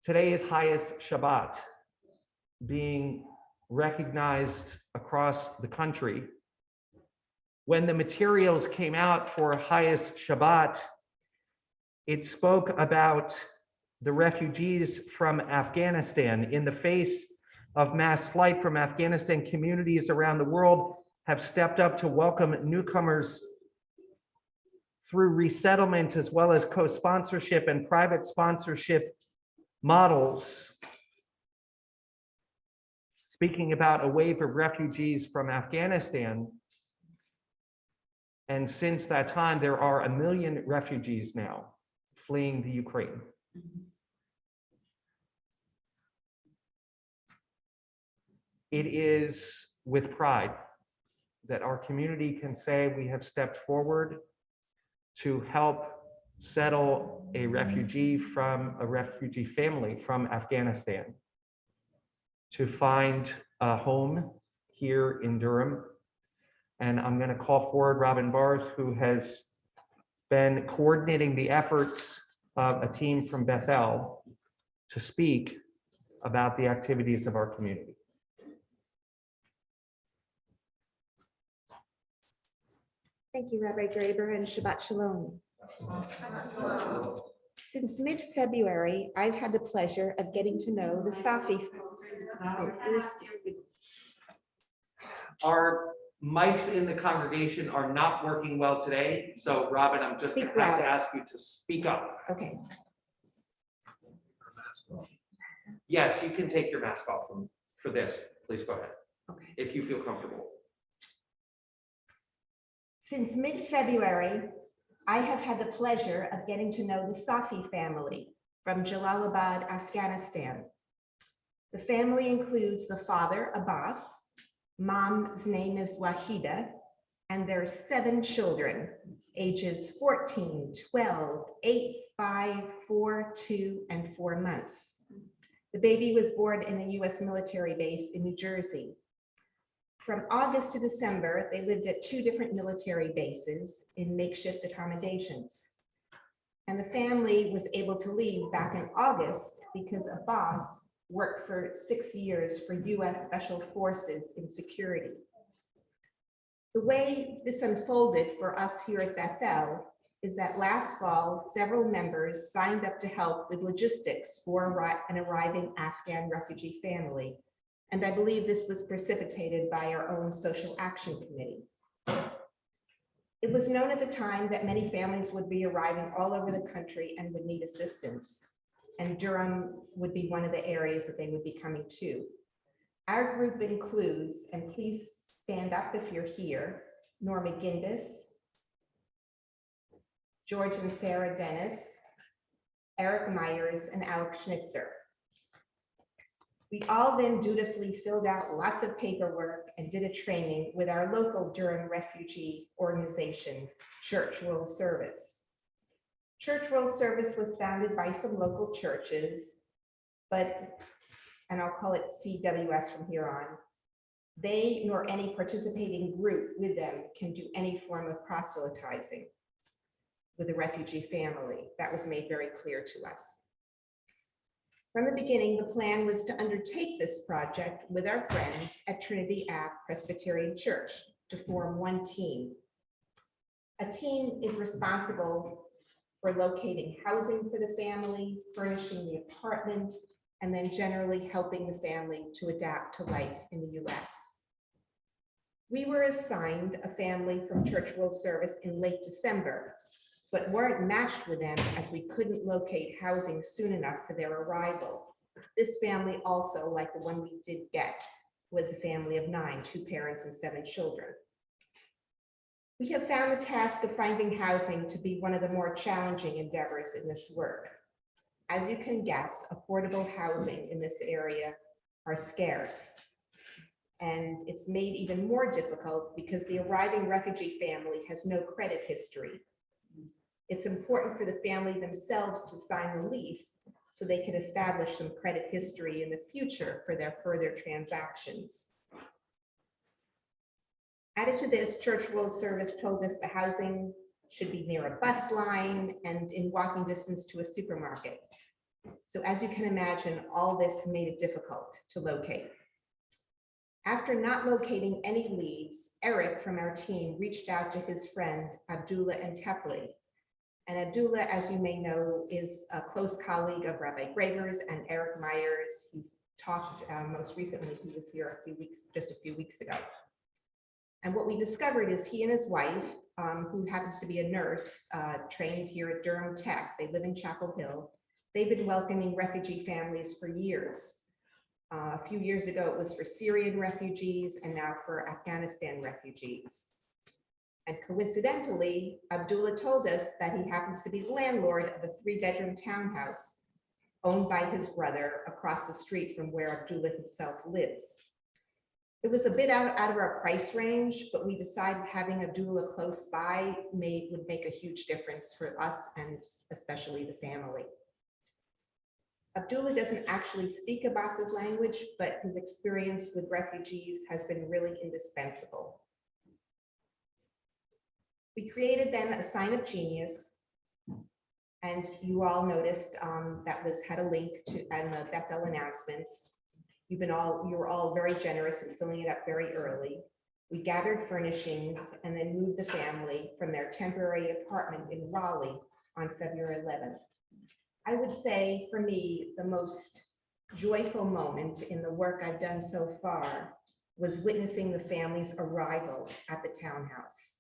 Today is HIAS Shabbat, being recognized across the country. When the materials came out for HIAS Shabbat, it spoke about the refugees from Afghanistan. In the face of mass flight from Afghanistan, communities around the world have stepped up to welcome newcomers through resettlement, as well as co-sponsorship and private sponsorship models. Speaking about a wave of refugees from Afghanistan, and since that time, there are 1 million refugees now fleeing the Ukraine. It is with pride that our community can say we have stepped forward to help settle a refugee family from Afghanistan to find a home here in Durham. And I'm going to call forward Robin Barth, who has been coordinating the efforts of a team from Bethel to speak about the activities of our community. Thank you, Rabbi Graber, and Shabbat Shalom. Since mid-February, I've had the pleasure of getting to know the Safi. Our mics in the congregation are not working well today. So Robin, I'm just going to have to ask you to speak up. Okay. Yes, you can take your mask off for this. Please go ahead. Okay. If you feel comfortable. Since mid-February, I have had the pleasure of getting to know the Safi family from Jalalabad, Afghanistan. The family includes the father, Abbas, mom's name is Wahida, and their 7 children, ages 14, 12, 8, 5, 4, 2, and 4 months. The baby was born in a US military base in New Jersey. From August to December, they lived at 2 different military bases in makeshift accommodations. And the family was able to leave back in August because Abbas worked for 6 years for US Special Forces in security. The way this unfolded for us here at Bethel is that last fall, several members signed up to help with logistics for an arriving Afghan refugee family. And I believe this was precipitated by our own Social Action Committee. It was known at the time that many families would be arriving all over the country and would need assistance. And Durham would be one of the areas that they would be coming to. Our group includes, and please stand up if you're here, Norma Gindis, George and Sarah Dennis, Eric Myers, and Alex Schnitzer. We all then dutifully filled out lots of paperwork and did a training with our local Durham refugee organization, Church World Service. Church World Service was founded by some local churches, but, and I'll call it CWS from here on, they nor any participating group with them can do any form of proselytizing with a refugee family. That was made very clear to us. From the beginning, the plan was to undertake this project with our friends at Trinity Ave Presbyterian Church to form one team. A team is responsible for locating housing for the family, furnishing the apartment, and then generally helping the family to adapt to life in the US. We were assigned a family from Church World Service in late December, but weren't matched with them as we couldn't locate housing soon enough for their arrival. This family also, like the one we did get, was a family of 9, 2 parents and 7 children. We have found the task of finding housing to be one of the more challenging endeavors in this work. As you can guess, affordable housing in this area are scarce. And it's made even more difficult because the arriving refugee family has no credit history. It's important for the family themselves to sign the lease so they can establish some credit history in the future for their further transactions. Added to this, Church World Service told us the housing should be near a bus line and in walking distance to a supermarket. So as you can imagine, all this made it difficult to locate. After not locating any leads, Eric from our team reached out to his friend Abdullah and Tepley. And Abdullah, as you may know, is a close colleague of Rabbi Gravers and Eric Myers. He's talked most recently, he was here just a few weeks ago. And what we discovered is he and his wife, who happens to be a nurse, trained here at Durham Tech, they live in Chapel Hill. They've been welcoming refugee families for years. A few years ago, it was for Syrian refugees and now for Afghanistan refugees. And coincidentally, Abdullah told us that he happens to be the landlord of a 3-bedroom townhouse owned by his brother across the street from where Abdullah himself lives. It was a bit out of our price range, but we decided having Abdullah close by would make a huge difference for us and especially the family. Abdullah doesn't actually speak Abbas's language, but his experience with refugees has been really indispensable. We created then a sign of genius, and you all noticed that had a link to the Bethel announcements. You were all very generous in filling it up very early. We gathered furnishings and then moved the family from their temporary apartment in Raleigh on February 11th. I would say for me, the most joyful moment in the work I've done so far was witnessing the family's arrival at the townhouse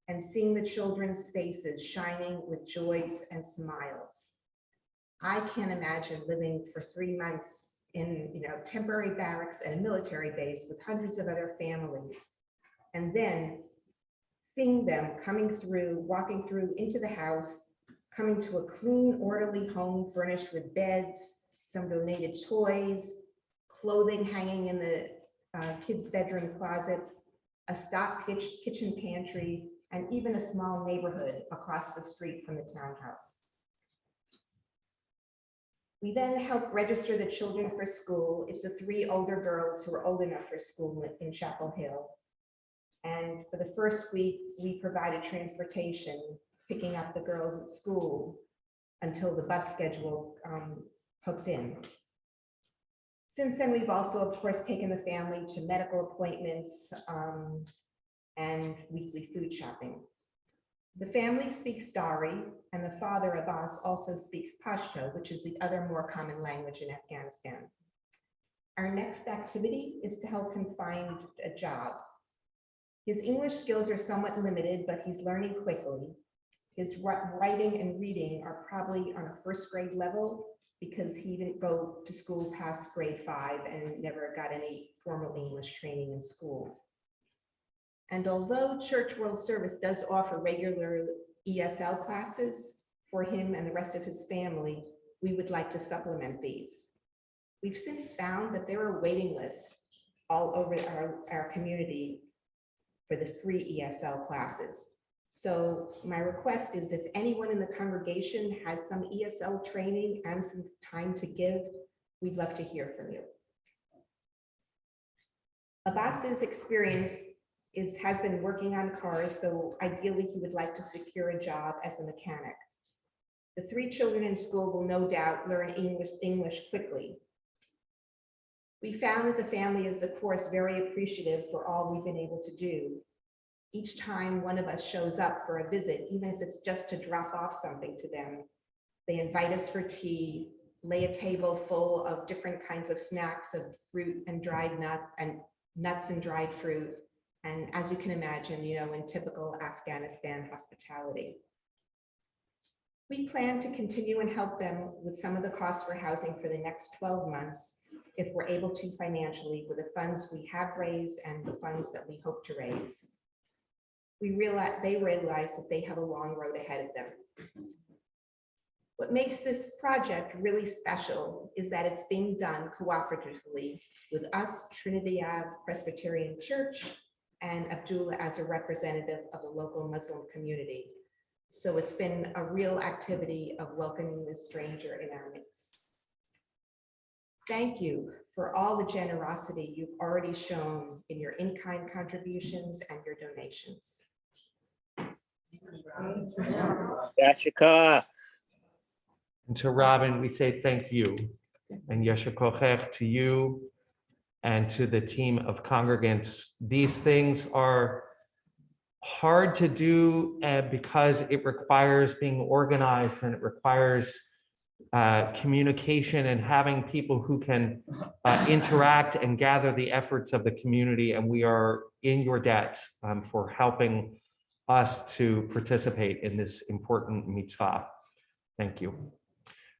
and seeing the children's faces shining with joys and smiles. I can't imagine living for 3 months in temporary barracks and a military base with hundreds of other families, and then seeing them walking through into the house, coming to a clean, orderly home furnished with beds, some donated toys, clothing hanging in the kids' bedroom closets, a stocked kitchen pantry, and even a small neighborhood across the street from the townhouse. We then helped register the children for school. It's the 3 older girls who are old enough for school in Chapel Hill. And for the first week, we provided transportation, picking up the girls at school until the bus schedule hooked in. Since then, we've also, of course, taken the family to medical appointments and weekly food shopping. The family speaks Dari, and the father, Abbas, also speaks Pashto, which is the other more common language in Afghanistan. Our next activity is to help him find a job. His English skills are somewhat limited, but he's learning quickly. His writing and reading are probably on a 1st grade level because he didn't go to school past grade 5 and never got any formal English training in school. And although Church World Service does offer regular ESL classes for him and the rest of his family, we would like to supplement these. We've since found that there are waiting lists all over our community for the free ESL classes. So my request is if anyone in the congregation has some ESL training and some time to give, we'd love to hear from you. Abbas's experience has been working on cars, so ideally he would like to secure a job as a mechanic. The 3 children in school will no doubt learn English quickly. We found that the family is, of course, very appreciative for all we've been able to do. Each time one of us shows up for a visit, even if it's just to drop off something to them, they invite us for tea, lay a table full of different kinds of snacks of fruit and dried nuts and dried fruit. And as you can imagine, in typical Afghanistan hospitality. We plan to continue and help them with some of the costs for housing for the next 12 months, if we're able to financially, with the funds we have raised and the funds that we hope to raise. They realize that they have a long road ahead of them. What makes this project really special is that it's being done cooperatively with us, Trinity Ave Presbyterian Church, and Abdullah as a representative of the local Muslim community. So it's been a real activity of welcoming this stranger in our midst. Thank you for all the generosity you've already shown in your in-kind contributions and your donations. Yashika. And to Robin, we say thank you. And Yasher Kochech to you and to the team of congregants. These things are hard to do because it requires being organized and it requires communication and having people who can interact and gather the efforts of the community. And we are in your debt for helping us to participate in this important mitzvah. Thank you.